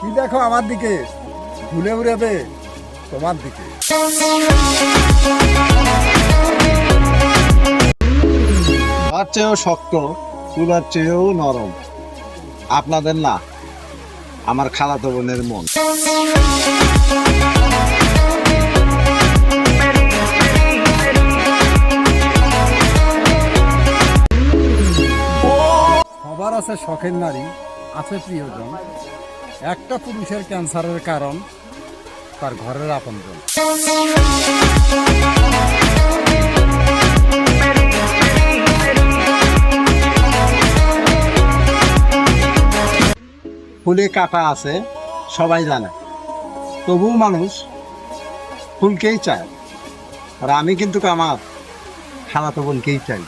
কি দেখো আমার দিকে, ঘুরে উড়াবে তোমার দিকে। তার চেয়েও শক্ত, তুলার চেয়েও নরম। আপনাদের না, আমার খালাতো বোনের মন। সবার আছে শখের নারী, আছে প্রিয়জন। একটা পুরুষের ক্যান্সারের কারণ তার ঘরের আপনজন। ফুলে কাটা আছে সবাই জানে, তবুও মানুষ ফুলকেই চায়। আর আমি কিন্তু আমার খালাতো বোনকেই চাই।